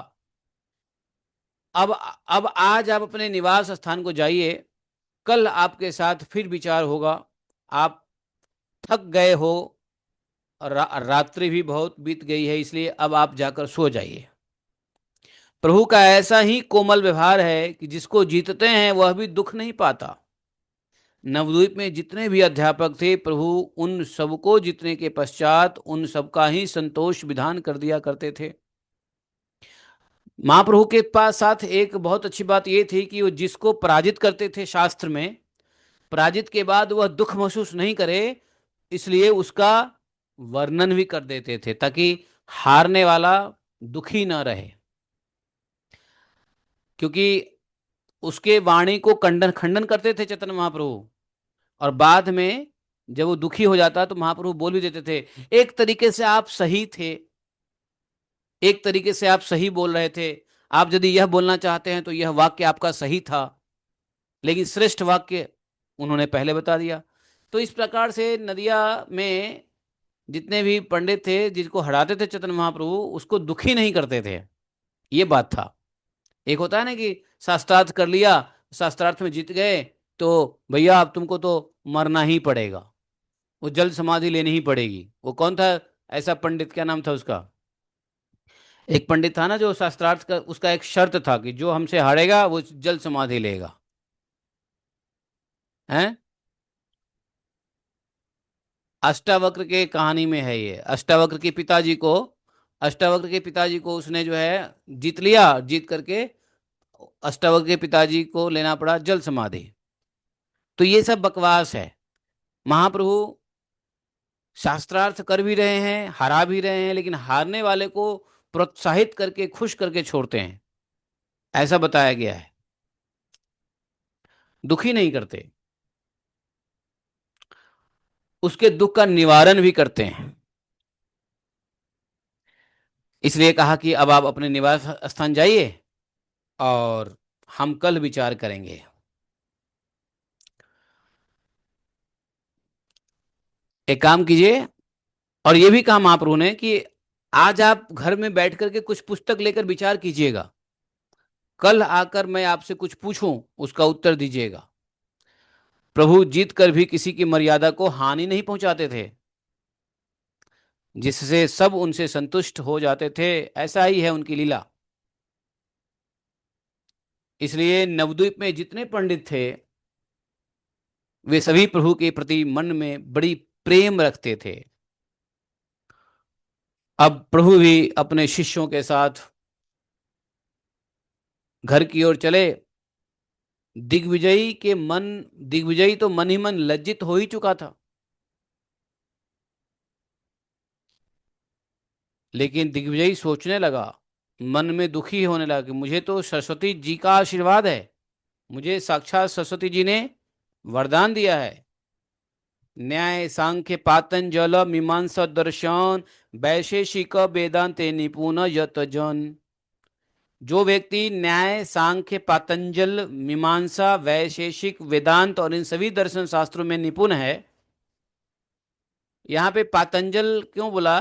अब अब आज आप अपने निवास स्थान को जाइए, कल आपके साथ फिर विचार होगा। आप थक गए हो और रात्रि भी बहुत बीत गई है, इसलिए अब आप जाकर सो जाइए। प्रभु का ऐसा ही कोमल व्यवहार है कि जिसको जीतते हैं वह भी दुख नहीं पाता। नवद्वीप में जितने भी अध्यापक थे, प्रभु उन सबको जीतने के पश्चात उन सबका ही संतोष विधान कर दिया करते थे। महाप्रभु के पास साथ एक बहुत अच्छी बात यह थी कि वो जिसको पराजित करते थे शास्त्र में, पराजित के बाद वह दुख महसूस नहीं करे, इसलिए उसका वर्णन भी कर देते थे ताकि हारने वाला दुखी ना रहे। क्योंकि उसके वाणी को खंडन खंडन करते थे चैतन्य महाप्रभु, और बाद में जब वो दुखी हो जाता तो महाप्रभु बोल भी देते थे, एक तरीके से आप सही थे, एक तरीके से आप सही बोल रहे थे, आप यदि यह बोलना चाहते हैं तो यह वाक्य आपका सही था, लेकिन श्रेष्ठ वाक्य उन्होंने पहले बता दिया। तो इस प्रकार से नदिया में जितने भी पंडित थे जिसको हराते थे चैतन्य महाप्रभु, उसको दुखी नहीं करते थे। ये बात था। एक होता है ना कि शास्त्रार्थ कर लिया, शास्त्रार्थ में जीत गए, तो भैया अब तुमको तो मरना ही पड़ेगा, वो जल समाधि लेनी ही पड़ेगी। वो कौन था ऐसा पंडित, क्या नाम था उसका? एक पंडित था ना जो शास्त्रार्थ का, उसका एक शर्त था कि जो हमसे हारेगा वो जल समाधि लेगा। हैं? अष्टावक्र के कहानी में है ये। अष्टावक्र के पिताजी को उसने जो है जीत लिया, जीत करके अष्टावक्र के पिताजी को लेना पड़ा जल समाधि। तो ये सब बकवास है। महाप्रभु शास्त्रार्थ कर भी रहे हैं, हरा भी रहे हैं, लेकिन हारने वाले को प्रोत्साहित करके खुश करके छोड़ते हैं, ऐसा बताया गया है। दुखी नहीं करते, उसके दुख का निवारण भी करते हैं। इसलिए कहा कि अब आप अपने निवास स्थान जाइए और हम कल विचार करेंगे। एक काम कीजिए, और ये भी कहा महाप्रभु ने कि आज आप घर में बैठ करके कुछ पुस्तक लेकर विचार कीजिएगा, कल आकर मैं आपसे कुछ पूछूं उसका उत्तर दीजिएगा। प्रभु जीत कर भी किसी की मर्यादा को हानि नहीं पहुंचाते थे, जिससे सब उनसे संतुष्ट हो जाते थे। ऐसा ही है उनकी लीला। इसलिए नवद्वीप में जितने पंडित थे, वे सभी प्रभु के प्रति मन में बड़ी प्रेम रखते थे। अब प्रभु भी अपने शिष्यों के साथ घर की ओर चले। दिग्विजयी तो मन ही मन लज्जित हो ही चुका था, लेकिन दिग्विजय सोचने लगा, मन में दुखी होने लगा कि मुझे तो सरस्वती जी का आशीर्वाद है, मुझे साक्षात सरस्वती जी ने वरदान दिया है। न्याय सांख्य पातंजल मीमांसा दर्शन वैशेषिक वेदांते निपुण यत जन। जो व्यक्ति न्याय सांख्य पातंजल मीमांसा वैशेषिक वेदांत और इन सभी दर्शन शास्त्रों में निपुण है। यहाँ पे पातंजल क्यों बोला?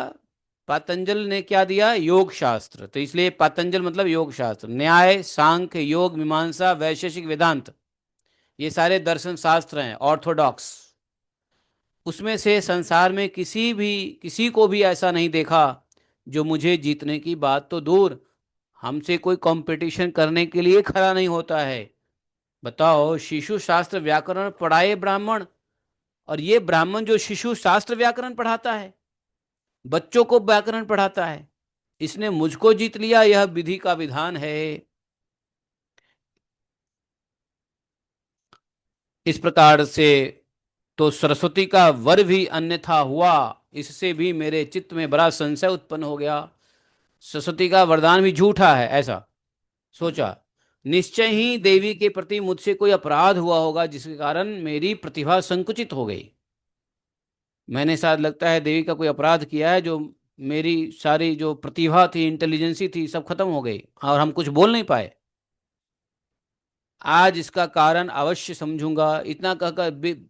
पातंजल ने क्या दिया? योग शास्त्र। तो इसलिए पातंजल मतलब योग शास्त्र। न्याय सांख्य योग मीमांसा वैशेषिक वेदांत, ये सारे दर्शन शास्त्र हैं ऑर्थोडॉक्स। उसमें से संसार में किसी को भी ऐसा नहीं देखा जो मुझे जीतने की बात तो दूर, हमसे कोई कंपटीशन करने के लिए खड़ा नहीं होता है। बताओ, शिशु शास्त्र व्याकरण पढ़ाए ब्राह्मण, और ये ब्राह्मण जो शिशु शास्त्र व्याकरण पढ़ाता है, बच्चों को व्याकरण पढ़ाता है, इसने मुझको जीत लिया, यह विधि का विधान है। इस प्रकार से तो सरस्वती का वर भी अन्यथा हुआ, इससे भी मेरे चित्त में बड़ा संशय उत्पन्न हो गया। सरस्वती का वरदान भी झूठा है, ऐसा सोचा। निश्चय ही देवी के प्रति मुझसे कोई अपराध हुआ होगा जिसके कारण मेरी प्रतिभा संकुचित हो गई। मैंने शायद लगता है देवी का कोई अपराध किया है, जो मेरी सारी जो प्रतिभा थी, इंटेलिजेंसी थी, सब खत्म हो गई और हम कुछ बोल नहीं पाए। आज इसका कारण अवश्य समझूंगा। इतना कहकर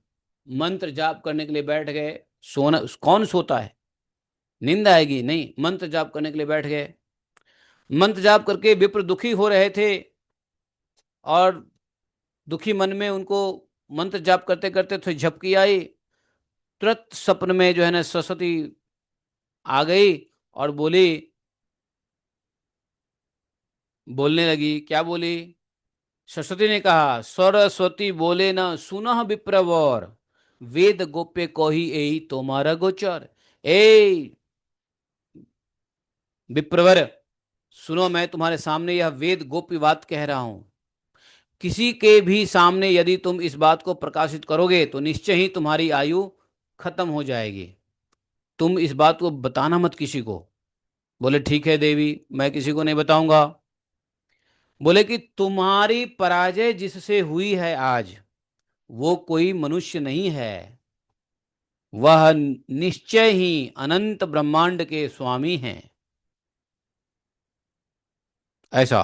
मंत्र जाप करने के लिए बैठ गए। सोना कौन सोता है, नींद आएगी नहीं। मंत्र जाप करने के लिए बैठ गए। मंत्र जाप करके विप्र दुखी हो रहे थे, और दुखी मन में उनको मंत्र जाप करते करते थोड़ी झपकी आई। तुरंत सपन में जो है ना सरस्वती आ गई और बोली, बोलने लगी। क्या बोली? सरस्वती ने कहा, सरस्वती बोले ना सुनह विप्रवर, वेद गोप्य कोही एही तुम्हारा गोचर। ए विप्रवर, सुनो, मैं तुम्हारे सामने यह वेद गोप्य बात कह रहा हूं। किसी के भी सामने यदि तुम इस बात को प्रकाशित करोगे तो निश्चय ही तुम्हारी आयु खत्म हो जाएगी। तुम इस बात को बताना मत किसी को। बोले ठीक है देवी, मैं किसी को नहीं बताऊंगा। बोले कि तुम्हारी पराजय जिससे हुई है आज, वो कोई मनुष्य नहीं है, वह निश्चय ही अनंत ब्रह्मांड के स्वामी हैं। ऐसा।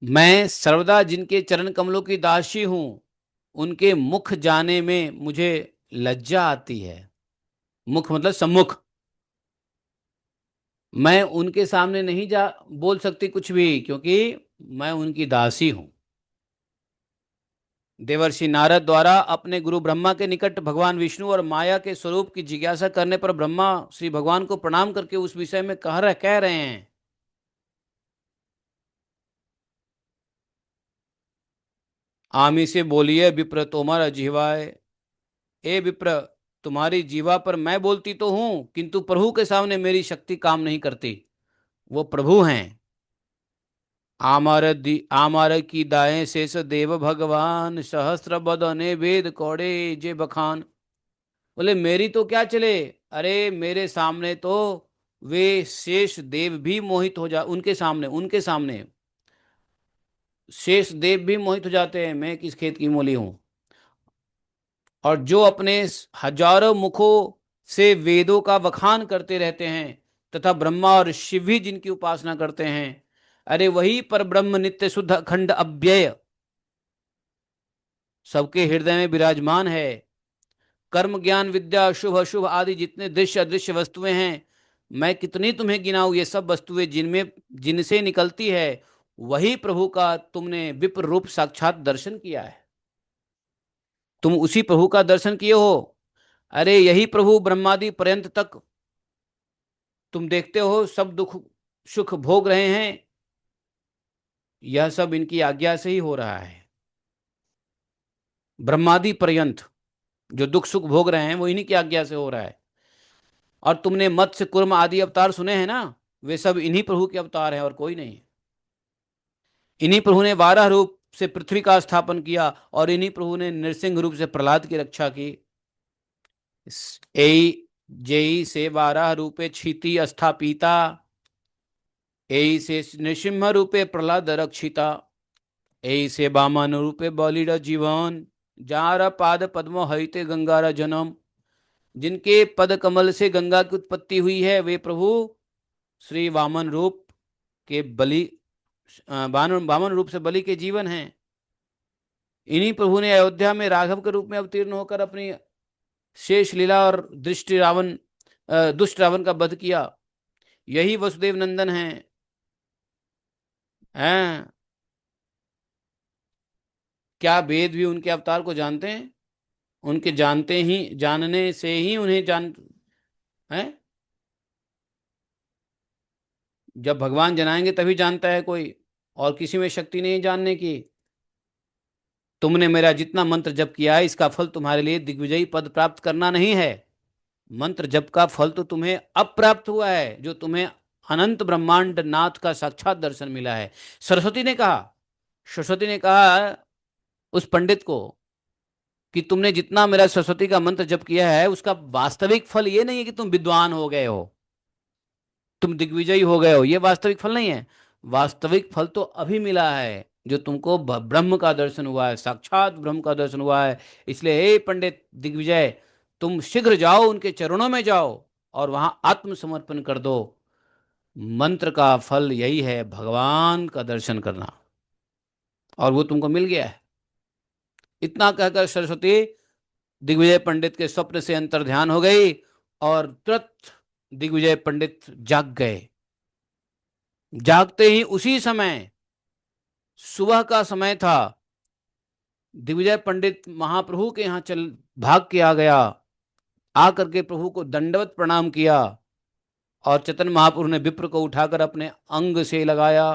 मैं सर्वदा जिनके चरण कमलों की दासी हूं, उनके मुख जाने में मुझे लज्जा आती है। मुख मतलब सम्मुख। मैं उनके सामने नहीं जा बोल सकती कुछ भी, क्योंकि मैं उनकी दासी हूं। देवर्षि नारद द्वारा अपने गुरु ब्रह्मा के निकट भगवान विष्णु और माया के स्वरूप की जिज्ञासा करने पर ब्रह्मा श्री भगवान को प्रणाम करके उस विषय में कह रहे हैं। आमी से बोलिए विप्र तोमर जिह्वाय। ए विप्र, तुम्हारी जीवा पर मैं बोलती तो हूं, किंतु प्रभु के सामने मेरी शक्ति काम नहीं करती। वो प्रभु हैं। आमर की दाएं शेष देव भगवान, सहस्त्र बदने वेद कौड़े जे बखान। बोले मेरी तो क्या चले, अरे मेरे सामने तो वे शेष देव भी मोहित हो जा, उनके सामने शेष देव भी मोहित हो जाते हैं। मैं किस खेत की मूली हूं? और जो अपने हजारों मुखों से वेदों का बखान करते रहते हैं, तथा ब्रह्मा और शिव भी जिनकी उपासना करते हैं, अरे वही पर ब्रह्म नित्य शुद्ध अखंड अव्यय सबके हृदय में विराजमान है। कर्म ज्ञान विद्या शुभ अशुभ आदि जितने दृश्य अदृश्य वस्तुएं हैं, मैं कितनी तुम्हें गिनाऊं। ये सब वस्तुएं जिनमें जिनसे निकलती है, वही प्रभु का तुमने विप्र रूप साक्षात दर्शन किया है। तुम उसी प्रभु का दर्शन किए हो। अरे यही प्रभु ब्रह्मादि पर्यंत तक तुम देखते हो सब दुख सुख भोग रहे हैं, यह सब इनकी आज्ञा से ही हो रहा है। ब्रह्मादि पर्यंत जो दुख सुख भोग रहे हैं वो इन्हीं की आज्ञा से हो रहा है। और तुमने मत्स्य कुर्म आदि अवतार सुने हैं ना, वे सब इन्हीं प्रभु के अवतार हैं और कोई नहीं। इन्हीं प्रभु ने 12 रूप से पृथ्वी का स्थापन किया, और इन्हीं प्रभु ने नृसिंह रूप से प्रहलाद की रक्षा की। एई जेई से 12 रूपे क्षिति स्थापिता, एई से नृसिंह रूपे प्रहलाद रक्षिता, एई से वामन रूपे बलिर जीवन, जार पाद पद्म हरिते गंगारा जन्म। जिनके पद कमल से गंगा की उत्पत्ति हुई है वे प्रभु श्री वामन रूप के बलि, वामन रूप से बलि के जीवन हैं। इन्हीं प्रभु ने अयोध्या में राघव के रूप में अवतीर्ण होकर अपनी शेष लीला और दुष्ट रावण का वध किया। यही वसुदेव नंदन हैं। हैं क्या वेद भी उनके अवतार को जानते हैं? उनके जानने से ही उन्हें जान हैं। जब भगवान जनाएंगे तभी जानता है कोई, और किसी में शक्ति नहीं जानने की। तुमने मेरा जितना मंत्र जप किया है इसका फल तुम्हारे लिए दिग्विजयी पद प्राप्त करना नहीं है। मंत्र जप का फल तो तुम्हें अब प्राप्त हुआ है, जो तुम्हें अनंत ब्रह्मांड नाथ का साक्षात दर्शन मिला है। सरस्वती ने कहा उस पंडित को कि तुमने जितना मेरा सरस्वती का मंत्र जप किया है उसका वास्तविक फल ये नहीं है कि तुम विद्वान हो गए हो, तुम दिग्विजयी हो गए हो। ये वास्तविक फल नहीं है। वास्तविक फल तो अभी मिला है, जो तुमको ब्रह्म का दर्शन हुआ है, साक्षात ब्रह्म का दर्शन हुआ है। इसलिए हे पंडित दिग्विजय, तुम शीघ्र जाओ, उनके चरणों में जाओ और वहां आत्मसमर्पण कर दो। मंत्र का फल यही है, भगवान का दर्शन करना, और वो तुमको मिल गया है। इतना कहकर सरस्वती दिग्विजय पंडित के स्वप्न से अंतर ध्यान हो गई और तुरंत दिग्विजय पंडित जाग गए। जागते ही उसी समय, सुबह का समय था, दिग्विजय पंडित महाप्रभु के यहाँ चल भाग के आ गया। आकर के प्रभु को दंडवत प्रणाम किया और चैतन्य महाप्रभु ने विप्र को उठाकर अपने अंग से लगाया।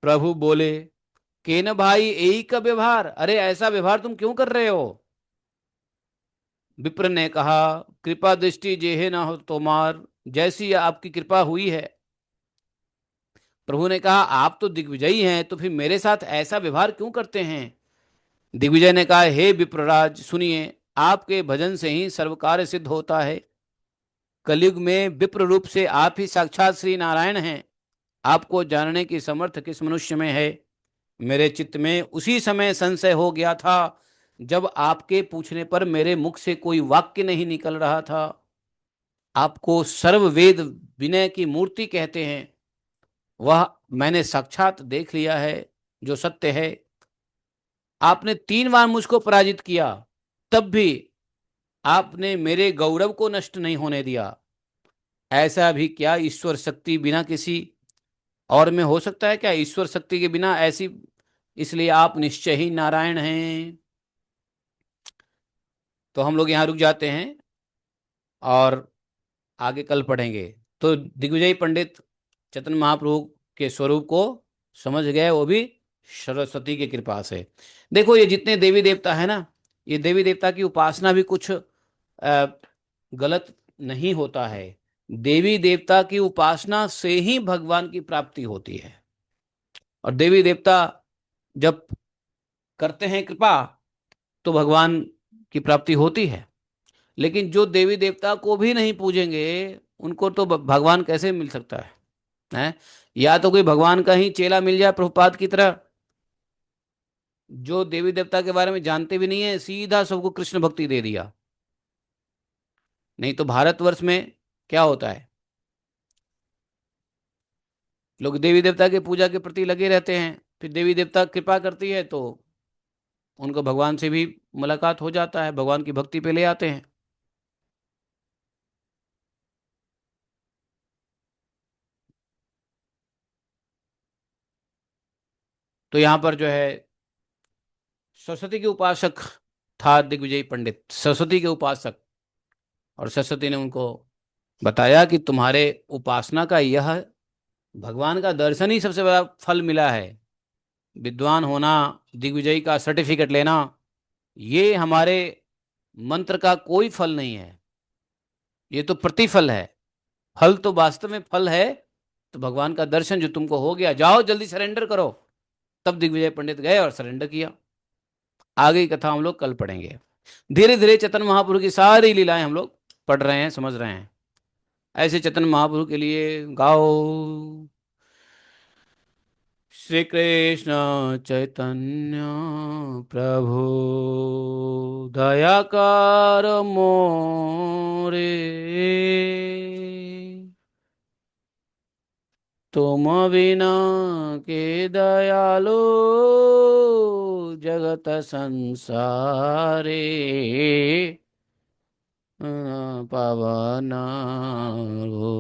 प्रभु बोले, केन भाई यही का व्यवहार, अरे ऐसा व्यवहार तुम क्यों कर रहे हो? विप्र ने कहा, कृपा दृष्टि जेहे ना हो तोमार, जैसी आपकी कृपा हुई है। प्रभु ने कहा, आप तो दिग्विजयी हैं, तो फिर मेरे साथ ऐसा व्यवहार क्यों करते हैं? दिग्विजय ने कहा, हे विप्रराज सुनिए, आपके भजन से ही सर्व कार्य सिद्ध होता है। कलयुग में विप्र रूप से आप ही साक्षात श्री नारायण हैं। आपको जानने की समर्थ किस मनुष्य में है? मेरे चित्त में उसी समय संशय हो गया था जब आपके पूछने पर मेरे मुख से कोई वाक्य नहीं निकल रहा था। आपको सर्ववेद विनय की मूर्ति कहते हैं, वह मैंने साक्षात देख लिया है जो सत्य है। आपने 3 बार मुझको पराजित किया, तब भी आपने मेरे गौरव को नष्ट नहीं होने दिया। ऐसा भी क्या ईश्वर शक्ति बिना किसी और में हो सकता है क्या? ईश्वर शक्ति के बिना ऐसी, इसलिए आप निश्चय ही नारायण हैं। तो हम लोग यहाँ रुक जाते हैं और आगे कल पढ़ेंगे। तो दिग्विजय पंडित चैतन्य महाप्रभु के स्वरूप को समझ गए, वो भी सरस्वती की कृपा से। देखो ये जितने देवी देवता है ना, ये देवी देवता की उपासना भी कुछ गलत नहीं होता है। देवी देवता की उपासना से ही भगवान की प्राप्ति होती है, और देवी देवता जब करते हैं कृपा तो भगवान की प्राप्ति होती है। लेकिन जो देवी देवता को भी नहीं पूजेंगे उनको तो भगवान कैसे मिल सकता है? या तो कोई भगवान का ही चेला मिल जाए प्रभुपाद की तरह, जो देवी देवता के बारे में जानते भी नहीं है, सीधा सबको कृष्ण भक्ति दे दिया। नहीं तो भारतवर्ष में क्या होता है, लोग देवी देवता के पूजा के प्रति लगे रहते हैं, फिर देवी देवता कृपा करती है तो उनको भगवान से भी मुलाकात हो जाता है, भगवान की भक्ति पे ले आते हैं। तो यहाँ पर जो है सरस्वती के उपासक था दिग्विजय पंडित, सरस्वती के उपासक। और सरस्वती ने उनको बताया कि तुम्हारे उपासना का यह भगवान का दर्शन ही सबसे बड़ा फल मिला है। विद्वान होना, दिग्विजयी का सर्टिफिकेट लेना, ये हमारे मंत्र का कोई फल नहीं है, ये तो प्रतिफल है। फल तो वास्तव में फल है तो भगवान का दर्शन जो तुमको हो गया, जाओ जल्दी सरेंडर करो। तब दिग्विजय पंडित गए और सरेंडर किया। आगे की कथा हम लोग कल पढ़ेंगे। धीरे धीरे चैतन्य महाप्रभु की सारी लीलाएं हम लोग पढ़ रहे हैं, समझ रहे हैं। ऐसे चैतन्य महाप्रभु के लिए गाओ, श्री कृष्ण चैतन्य प्रभु दया कर मोरे, तुम बिना के दयालो जगत संसारे, पवन हो